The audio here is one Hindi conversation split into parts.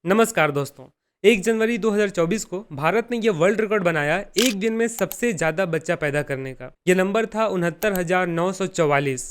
नमस्कार दोस्तों। 1 जनवरी 2024 को भारत ने यह वर्ल्ड रिकॉर्ड बनाया एक दिन में सबसे ज़्यादा बच्चा पैदा करने का। यह नंबर था 69,944।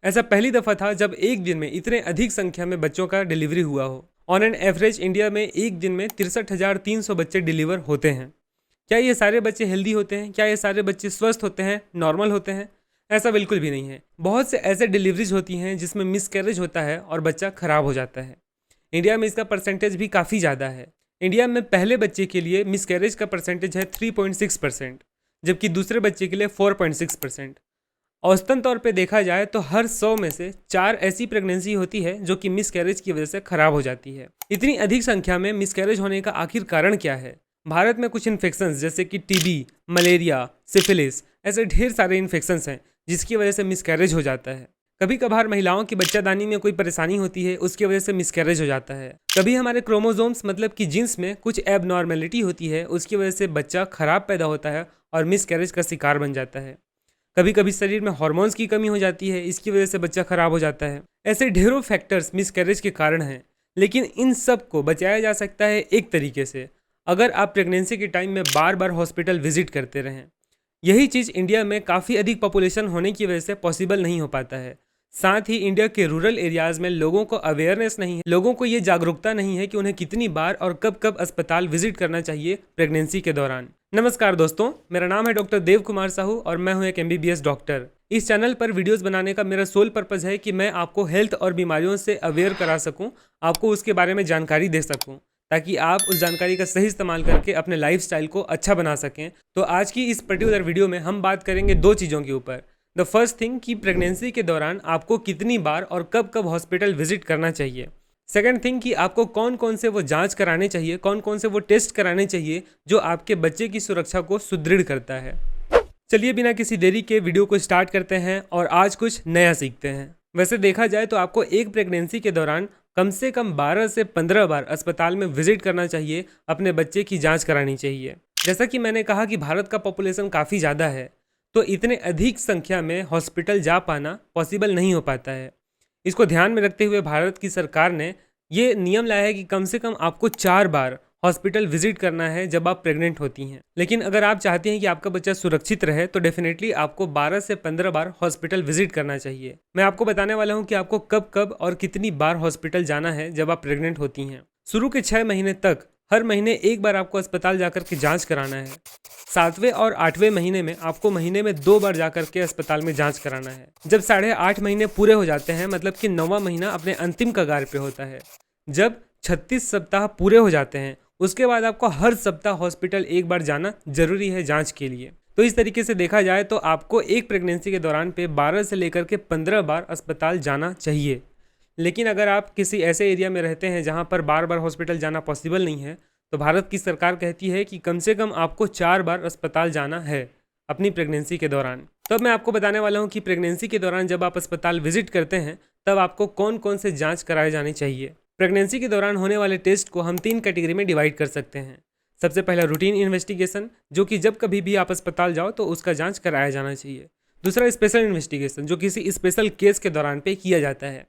ऐसा पहली दफ़ा था जब एक दिन में इतने अधिक संख्या में बच्चों का डिलीवरी हुआ हो। ऑन एन एवरेज इंडिया में एक दिन में 63,300 बच्चे डिलीवर होते हैं। क्या ये सारे बच्चे हेल्दी होते हैं? क्या ये सारे बच्चे स्वस्थ होते हैं, नॉर्मल होते हैं? ऐसा बिल्कुल भी नहीं है। बहुत से ऐसे डिलीवरीज होती हैं जिसमें मिसकैरेज होता है और बच्चा खराब हो जाता है। इंडिया में इसका परसेंटेज भी काफ़ी ज़्यादा है। इंडिया में पहले बच्चे के लिए मिसकैरेज का परसेंटेज है 3.6%, जबकि दूसरे बच्चे के लिए 4.6%। औसतन तौर पे देखा जाए तो हर 100 में से 4 ऐसी प्रेगनेंसी होती है जो कि मिसकैरेज की वजह से खराब हो जाती है। इतनी अधिक संख्या में मिसकैरेज होने का आखिर कारण क्या है? भारत में कुछ इन्फेक्शंस जैसे कि टीबी, मलेरिया, सिफिलिस ऐसे ढेर सारे इन्फेक्शंस हैं जिसकी वजह से मिसकैरेज हो जाता है। कभी कभार महिलाओं की बच्चादानी में कोई परेशानी होती है, उसकी वजह से मिसकैरेज हो जाता है। कभी हमारे क्रोमोसोम्स मतलब कि जीन्स में कुछ एबनॉर्मेलिटी होती है, उसकी वजह से बच्चा खराब पैदा होता है और मिसकैरेज का शिकार बन जाता है। कभी कभी शरीर में हार्मोन्स की कमी हो जाती है, इसकी वजह से बच्चा खराब हो जाता है। ऐसे ढेरों फैक्टर्स मिसकैरेज के कारण हैं, लेकिन इन सब को बचाया जा सकता है एक तरीके से, अगर आप प्रेगनेंसी के टाइम में बार बार हॉस्पिटल विजिट करते रहें। यही चीज़ इंडिया में काफ़ी अधिक पॉपुलेशन होने की वजह से पॉसिबल नहीं हो पाता है। साथ ही इंडिया के रूरल एरियाज़ में लोगों को अवेयरनेस नहीं है, लोगों को ये जागरूकता नहीं है कि उन्हें कितनी बार और कब कब अस्पताल विजिट करना चाहिए प्रेगनेंसी के दौरान। नमस्कार दोस्तों, मेरा नाम है डॉक्टर देव कुमार साहू और मैं हूं एक MBBS डॉक्टर। इस चैनल पर वीडियोस बनाने का मेरा सोल पर्पज़ है कि मैं आपको हेल्थ और बीमारियों से अवेयर करा सकूं, आपको उसके बारे में जानकारी दे सकूं, ताकि आप उस जानकारी का सही इस्तेमाल करके अपने लाइफस्टाइल को अच्छा बना सकें। तो आज की इस पर्टिकुलर वीडियो में हम बात करेंगे दो चीज़ों के ऊपर। द फर्स्ट थिंग कि प्रेगनेंसी के दौरान आपको कितनी बार और कब कब हॉस्पिटल विजिट करना चाहिए। सेकंड थिंग कि आपको कौन कौन से वो जांच कराने चाहिए, कौन कौन से वो टेस्ट कराने चाहिए जो आपके बच्चे की सुरक्षा को सुदृढ़ करता है। चलिए बिना किसी देरी के वीडियो को स्टार्ट करते हैं और आज कुछ नया सीखते हैं। वैसे देखा जाए तो आपको एक प्रेगनेंसी के दौरान कम से कम 12 से 15 बार अस्पताल में विजिट करना चाहिए, अपने बच्चे की जांच करानी चाहिए। जैसा कि मैंने कहा कि भारत का पॉपुलेशन काफ़ी ज़्यादा है, तो इतने अधिक संख्या में हॉस्पिटल जा पाना पॉसिबल नहीं हो पाता है। इसको ध्यान में रखते हुए भारत की सरकार ने ये नियम लाया है कि कम से कम आपको 4 बार हॉस्पिटल विजिट करना है जब आप प्रेग्नेंट होती हैं। लेकिन अगर आप चाहते हैं कि आपका बच्चा सुरक्षित रहे तो डेफिनेटली आपको 12 से 15 बार हॉस्पिटल विजिट करना चाहिए। मैं आपको बताने वाला हूं कि आपको कब कब और कितनी बार हॉस्पिटल जाना है जब आप प्रेग्नेंट होती हैं। शुरू के 6 महीने तक हर महीने एक बार आपको अस्पताल जाकर के जांच कराना है। 7वें और 8वें महीने में आपको महीने में 2 बार जाकर के अस्पताल में जांच कराना है। जब 8.5 महीने पूरे हो जाते हैं, मतलब कि 9वां महीना अपने अंतिम कगार पे होता है, जब 36 सप्ताह पूरे हो जाते हैं, उसके बाद आपको हर सप्ताह हॉस्पिटल एक बार जाना जरूरी है जांच के लिए। तो इस तरीके से देखा जाए तो आपको एक प्रेगनेंसी के दौरान पे 12 से लेकर के 15 बार अस्पताल जाना चाहिए। लेकिन अगर आप किसी ऐसे एरिया में रहते हैं जहां पर बार बार हॉस्पिटल जाना पॉसिबल नहीं है, तो भारत की सरकार कहती है कि कम से कम आपको 4 बार अस्पताल जाना है अपनी प्रेगनेंसी के दौरान। तो अब मैं आपको बताने वाला हूं कि प्रेगनेंसी के दौरान जब आप अस्पताल विजिट करते हैं तब आपको कौन कौन से जांच कराए जाने चाहिए। प्रेगनेंसी के दौरान होने वाले टेस्ट को हम 3 कैटेगरी में डिवाइड कर सकते हैं। सबसे पहला रूटीन इन्वेस्टिगेशन, जो कि जब कभी भी आप अस्पताल जाओ तो उसका जांच कराया जाना चाहिए। दूसरा स्पेशल इन्वेस्टिगेशन, जो किसी स्पेशल केस के दौरान पे किया जाता है।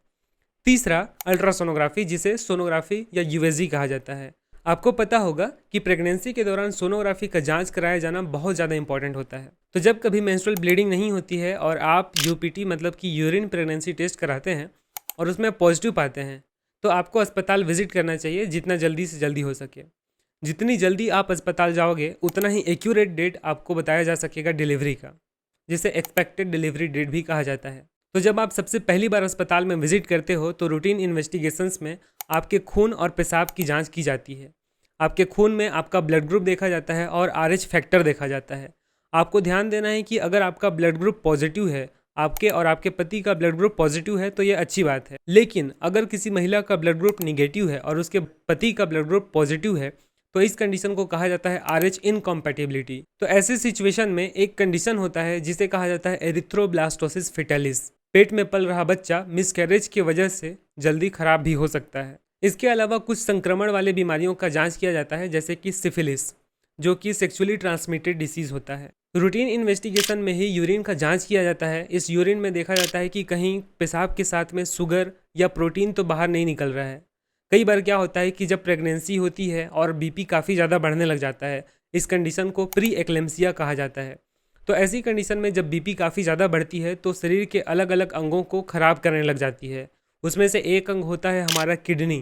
तीसरा अल्ट्रासोनोग्राफी, जिसे सोनोग्राफी या USG कहा जाता है। आपको पता होगा कि प्रेगनेंसी के दौरान सोनोग्राफी का जांच कराया जाना बहुत ज़्यादा इंपॉर्टेंट होता है। तो जब कभी मेंस्ट्रुअल ब्लीडिंग नहीं होती है और आप UPT मतलब कि यूरिन प्रेगनेंसी टेस्ट कराते हैं और उसमें पॉजिटिव पाते हैं, तो आपको अस्पताल विजिट करना चाहिए जितना जल्दी से जल्दी हो सके। जितनी जल्दी आप अस्पताल जाओगे उतना ही एक्यूरेट डेट आपको बताया जा सकेगा डिलीवरी का, जिसे एक्सपेक्टेड डिलीवरी डेट भी कहा जाता है। तो जब आप सबसे पहली बार अस्पताल में विजिट करते हो तो रूटीन इन्वेस्टिगेशंस में आपके खून और पेशाब की जांच की जाती है। आपके खून में आपका ब्लड ग्रुप देखा जाता है और RH फैक्टर देखा जाता है। आपको ध्यान देना है कि अगर आपका ब्लड ग्रुप पॉजिटिव है, आपके और आपके पति का ब्लड ग्रुप पॉजिटिव है, तो ये अच्छी बात है। लेकिन अगर किसी महिला का ब्लड ग्रुप निगेटिव है और उसके पति का ब्लड ग्रुप पॉजिटिव है, तो इस कंडीशन को कहा जाता है RH इनकॉम्पैटिबिलिटी। तो ऐसे सिचुएशन में एक कंडीशन होता है जिसे कहा जाता है एरिथ्रोब्लास्टोसिस फेटालिस। पेट में पल रहा बच्चा मिसकैरेज की वजह से जल्दी खराब भी हो सकता है। इसके अलावा कुछ संक्रमण वाले बीमारियों का जांच किया जाता है, जैसे कि सिफिलिस, जो कि सेक्सुअली ट्रांसमिटेड डिसीज होता है। रूटीन इन्वेस्टिगेशन में ही यूरिन का जांच किया जाता है। इस यूरिन में देखा जाता है कि कहीं पेशाब के साथ में शुगर या प्रोटीन तो बाहर नहीं निकल रहा है। कई बार क्या होता है कि जब प्रेगनेंसी होती है और बीपी काफ़ी ज़्यादा बढ़ने लग जाता है, इस कंडीशन को प्री एक्लेम्सिया कहा जाता है। तो ऐसी कंडीशन में जब बीपी काफ़ी ज़्यादा बढ़ती है तो शरीर के अलग अलग अंगों को ख़राब करने लग जाती है। उसमें से एक अंग होता है हमारा किडनी।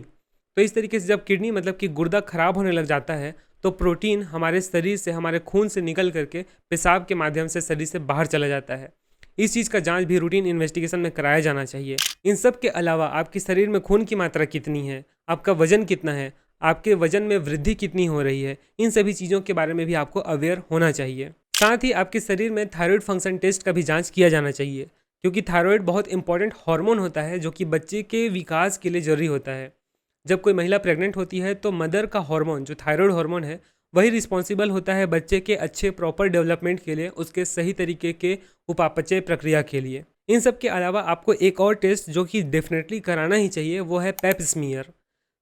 तो इस तरीके से जब किडनी मतलब कि गुर्दा ख़राब होने लग जाता है तो प्रोटीन हमारे शरीर से, हमारे खून से निकल करके पेशाब के माध्यम से शरीर से बाहर चला जाता है। इस चीज़ का जांच भी रूटीन इन्वेस्टिगेशन में कराया जाना चाहिए। इन सब के अलावा आपके शरीर में खून की मात्रा कितनी है, आपका वजन कितना है, आपके वजन में वृद्धि कितनी हो रही है, इन सभी चीज़ों के बारे में भी आपको अवेयर होना चाहिए। साथ ही आपके शरीर में थायराइड फंक्शन टेस्ट का भी जांच किया जाना चाहिए, क्योंकि थायराइड बहुत इंपॉर्टेंट हार्मोन होता है जो कि बच्चे के विकास के लिए जरूरी होता है। जब कोई महिला प्रेग्नेंट होती है तो मदर का हार्मोन जो थायराइड हार्मोन है वही रिस्पॉन्सिबल होता है बच्चे के अच्छे प्रॉपर डेवलपमेंट के लिए, उसके सही तरीके के उपापचय प्रक्रिया के लिए। इन सब के अलावा आपको एक और टेस्ट जो कि डेफिनेटली कराना ही चाहिए वो है पेप स्मीयर।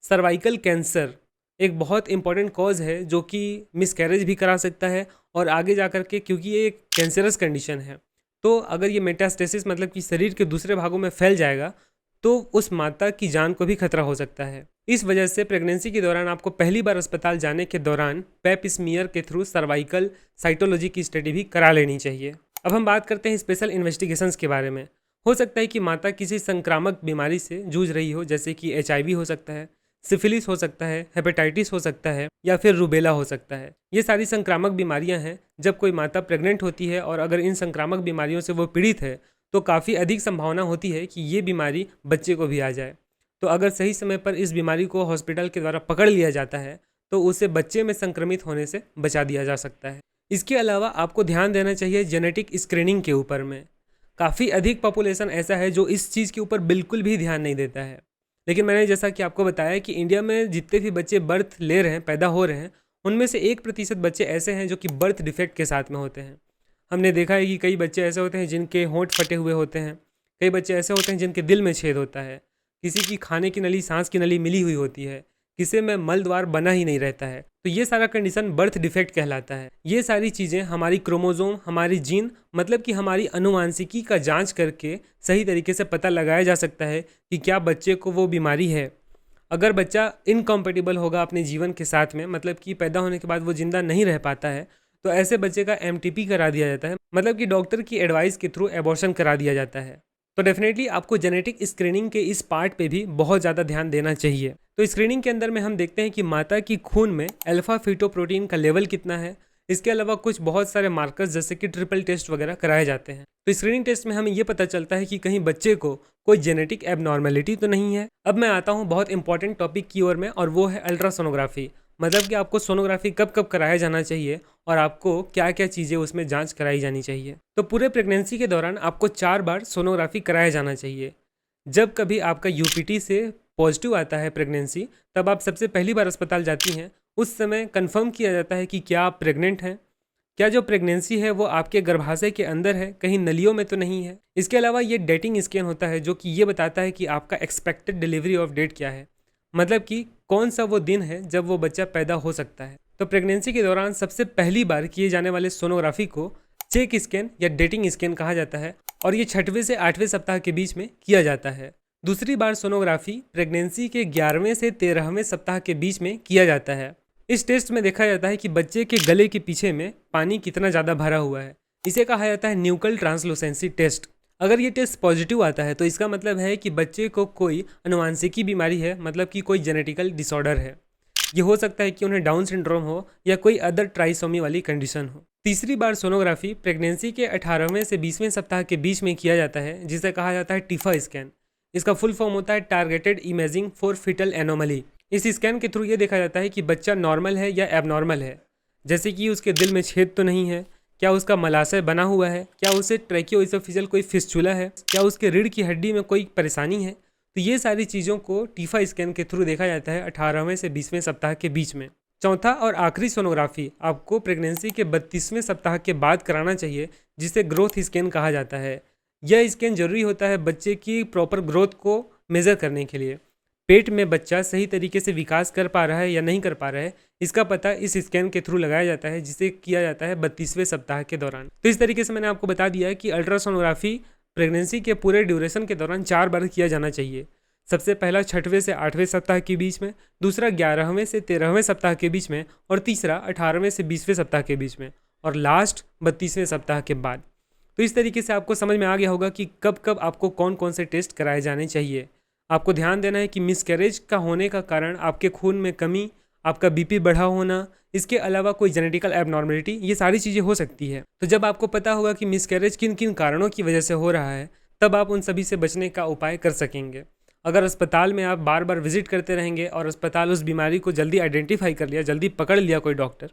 सर्वाइकल कैंसर एक बहुत इंपॉर्टेंट कॉज है जो कि मिसकैरेज भी करा सकता है और आगे जा कर के, क्योंकि ये एक कैंसरस कंडीशन है, तो अगर ये मेटास्टेसिस मतलब कि शरीर के दूसरे भागों में फैल जाएगा तो उस माता की जान को भी खतरा हो सकता है। इस वजह से प्रेगनेंसी के दौरान आपको पहली बार अस्पताल जाने के दौरान पेप स्मीयर के थ्रू सर्वाइकल साइटोलॉजी की स्टडी भी करा लेनी चाहिए। अब हम बात करते हैं स्पेशल इन्वेस्टिगेशंस के बारे में। हो सकता है कि माता किसी संक्रामक बीमारी से जूझ रही हो, जैसे कि HIV हो सकता है, सिफिलिस हो सकता है, हेपेटाइटिस हो सकता है या फिर रूबेला हो सकता है। ये सारी संक्रामक बीमारियां हैं। जब कोई माता प्रेग्नेंट होती है और अगर इन संक्रामक बीमारियों से वो पीड़ित है तो काफ़ी अधिक संभावना होती है कि ये बीमारी बच्चे को भी आ जाए। तो अगर सही समय पर इस बीमारी को हॉस्पिटल के द्वारा पकड़ लिया जाता है तो उसे बच्चे में संक्रमित होने से बचा दिया जा सकता है। इसके अलावा आपको ध्यान देना चाहिए जेनेटिक स्क्रीनिंग के ऊपर में। काफ़ी अधिक पॉपुलेशन ऐसा है जो इस चीज़ के ऊपर बिल्कुल भी ध्यान नहीं देता है। लेकिन मैंने जैसा कि आपको बताया कि इंडिया में जितने भी बच्चे बर्थ ले रहे हैं, पैदा हो रहे हैं, उनमें से 1% बच्चे ऐसे हैं जो कि बर्थ डिफेक्ट के साथ में होते हैं। हमने देखा है कि कई बच्चे ऐसे होते हैं जिनके होंठ फटे हुए होते हैं, कई बच्चे ऐसे होते हैं जिनके दिल में छेद होता है, किसी की खाने की नली, सांस की नली मिली हुई होती है, किसी में मल द्वार बना ही नहीं रहता है। तो ये सारा कंडीशन बर्थ डिफेक्ट कहलाता है। ये सारी चीज़ें हमारी क्रोमोजोम, हमारी जीन मतलब कि हमारी अनुवांशिकी का जांच करके सही तरीके से पता लगाया जा सकता है कि क्या बच्चे को वो बीमारी है। अगर बच्चा इनकम्पेटिबल होगा अपने जीवन के साथ में, मतलब कि पैदा होने के बाद वो जिंदा नहीं रह पाता है, तो ऐसे बच्चे का MTP करा दिया जाता है, मतलब कि डॉक्टर की एडवाइस के थ्रू एबॉर्शन करा दिया जाता है। तो डेफिनेटली आपको जेनेटिक स्क्रीनिंग के इस पार्ट पे भी बहुत ज़्यादा ध्यान देना चाहिए। तो स्क्रीनिंग के अंदर में हम देखते हैं कि माता की खून में अल्फा फीटोप्रोटीन का लेवल कितना है। इसके अलावा कुछ बहुत सारे मार्कर्स जैसे कि ट्रिपल टेस्ट वगैरह कराए जाते हैं। तो स्क्रीनिंग टेस्ट में हमें ये पता चलता है कि कहीं बच्चे को कोई जेनेटिक एबनॉर्मेलिटी तो नहीं है। अब मैं आता हूँ बहुत इंपॉर्टेंट टॉपिक की ओर में, और वो है अल्ट्रासोनोग्राफी। मतलब कि आपको सोनोग्राफी कब कब कराया जाना चाहिए और आपको क्या क्या चीज़ें उसमें जांच कराई जानी चाहिए। तो पूरे प्रेगनेंसी के दौरान आपको 4 बार सोनोग्राफी कराया जाना चाहिए। जब कभी आपका UPT से पॉजिटिव आता है प्रेगनेंसी, तब आप सबसे पहली बार अस्पताल जाती हैं। उस समय कंफर्म किया जाता है कि क्या आप प्रेग्नेंट हैं, क्या जो प्रेगनेंसी है वो आपके गर्भाशय के अंदर है, कहीं नलियों में तो नहीं है। इसके अलावा ये डेटिंग स्कैन होता है जो कि ये बताता है कि आपका एक्सपेक्टेड डिलीवरी ऑफ डेट क्या है, मतलब कि कौन सा वो दिन है जब वो बच्चा पैदा हो सकता है। तो प्रेगनेंसी के दौरान सबसे पहली बार किए जाने वाले सोनोग्राफी को चेक स्कैन या डेटिंग स्कैन कहा जाता है, और ये 6वें से 8वें सप्ताह के बीच में किया जाता है। दूसरी बार सोनोग्राफी प्रेगनेंसी के 11वें से 13वें सप्ताह के बीच में किया जाता है। इस टेस्ट में देखा जाता है कि बच्चे के गले के पीछे में पानी कितना ज़्यादा भरा हुआ है। इसे कहा जाता है न्यूकल ट्रांसलूसेंसी टेस्ट। अगर ये टेस्ट पॉजिटिव आता है तो इसका मतलब है कि बच्चे को कोई अनुवांशिकी बीमारी है, मतलब कि कोई जेनेटिकल डिसऑर्डर है। ये हो सकता है कि उन्हें डाउन सिंड्रोम हो या कोई अदर ट्राइसोमी वाली कंडीशन हो। तीसरी बार सोनोग्राफी प्रेगनेंसी के 18वें से 20वें सप्ताह के बीच में किया जाता है, जिसे कहा जाता है टीफा स्कैन। इसका फुल फॉर्म होता है targeted imaging for fetal anomaly. इस स्कैन के थ्रू ये देखा जाता है कि बच्चा नॉर्मल है या एबनॉर्मल है, जैसे कि उसके दिल में छेद तो नहीं है, क्या उसका मलाशय बना हुआ है, क्या उसे ट्रैकियोइसोफेजियल कोई फिस्चुला है, क्या उसके रीढ़ की हड्डी में कोई परेशानी है। तो ये सारी चीज़ों को टीफा स्कैन के थ्रू देखा जाता है 18वें से 20वें सप्ताह के बीच में। चौथा और आखिरी सोनोग्राफी आपको प्रेगनेंसी के 32वें सप्ताह के बाद कराना चाहिए, जिसे ग्रोथ स्कैन कहा जाता है। यह स्कैन जरूरी होता है बच्चे की प्रॉपर ग्रोथ को मेज़र करने के लिए। पेट में बच्चा सही तरीके से विकास कर पा रहा है या नहीं कर पा रहा है, इसका पता इस स्कैन के थ्रू लगाया जाता है, जिसे किया जाता है 32वें सप्ताह के दौरान। तो इस तरीके से मैंने आपको बता दिया है कि अल्ट्रासोनोग्राफी प्रेगनेंसी के पूरे ड्यूरेशन के दौरान 4 बार किया जाना चाहिए। सबसे पहला 6वें से 8वें सप्ताह के बीच में, दूसरा 11वें से 13वें सप्ताह के बीच में और तीसरा 18वें से 20वें सप्ताह के बीच में और लास्ट 32वें सप्ताह के बाद। तो इस तरीके से आपको समझ में आ गया होगा कि कब कब आपको कौन कौन से टेस्ट कराए जाने चाहिए। आपको ध्यान देना है कि मिसकैरेज का होने का कारण आपके खून में कमी, आपका बीपी बढ़ा होना, इसके अलावा कोई जेनेटिकल एबनॉर्मेलिटी, ये सारी चीज़ें हो सकती है। तो जब आपको पता होगा कि मिसकैरेज किन किन कारणों की वजह से हो रहा है, तब आप उन सभी से बचने का उपाय कर सकेंगे। अगर अस्पताल में आप बार बार विजिट करते रहेंगे और अस्पताल उस बीमारी को जल्दी आइडेंटिफाई कर लिया, जल्दी पकड़ लिया कोई डॉक्टर,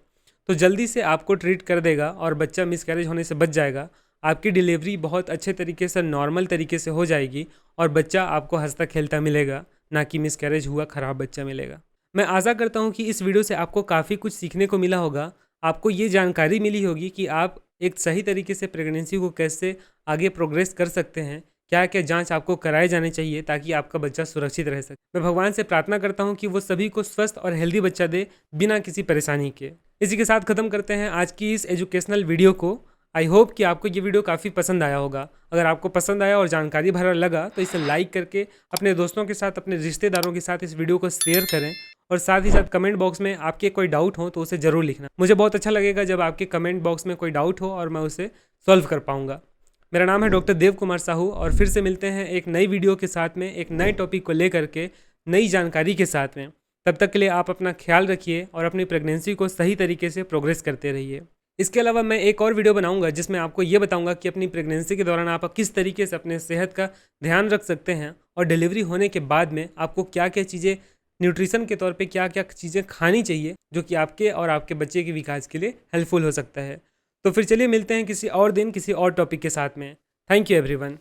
तो जल्दी से आपको ट्रीट कर देगा और बच्चा मिसकैरेज होने से बच जाएगा। आपकी डिलीवरी बहुत अच्छे तरीके से, नॉर्मल तरीके से हो जाएगी और बच्चा आपको हंसता खेलता मिलेगा, ना कि मिसकैरेज हुआ ख़राब बच्चा मिलेगा। मैं आशा करता हूँ कि इस वीडियो से आपको काफ़ी कुछ सीखने को मिला होगा। आपको ये जानकारी मिली होगी कि आप एक सही तरीके से प्रेगनेंसी को कैसे आगे प्रोग्रेस कर सकते हैं, क्या क्या जांच आपको कराए जाने चाहिए ताकि आपका बच्चा सुरक्षित रह सके। मैं भगवान से प्रार्थना करता हूँ कि वो सभी को स्वस्थ और हेल्दी बच्चा दे बिना किसी परेशानी के। इसी के साथ ख़त्म करते हैं आज की इस एजुकेशनल वीडियो को। आई होप कि आपको ये वीडियो काफ़ी पसंद आया होगा। अगर आपको पसंद आया और जानकारी भरा लगा तो इसे लाइक करके अपने दोस्तों के साथ, अपने रिश्तेदारों के साथ इस वीडियो को शेयर करें और साथ ही साथ कमेंट बॉक्स में आपके कोई डाउट हो तो उसे ज़रूर लिखना। मुझे बहुत अच्छा लगेगा जब आपके कमेंट बॉक्स में कोई डाउट हो और मैं उसे सॉल्व कर पाऊँगा। मेरा नाम है डॉक्टर देव कुमार साहू और फिर से मिलते हैं एक नई वीडियो के साथ में, एक नए टॉपिक को लेकर के, नई जानकारी के साथ में। तब तक के लिए आप अपना ख्याल रखिए और अपनी प्रेगनेंसी को सही तरीके से प्रोग्रेस करते रहिए। इसके अलावा मैं एक और वीडियो बनाऊंगा जिसमें आपको ये बताऊंगा कि अपनी प्रेगनेंसी के दौरान आप किस तरीके से अपने सेहत का ध्यान रख सकते हैं और डिलीवरी होने के बाद में आपको क्या क्या चीज़ें न्यूट्रिशन के तौर पे क्या क्या चीज़ें खानी चाहिए जो कि आपके और आपके बच्चे के विकास के लिए हेल्पफुल हो सकता है। तो फिर चलिए मिलते हैं किसी और दिन किसी और टॉपिक के साथ में। Thank you everyone.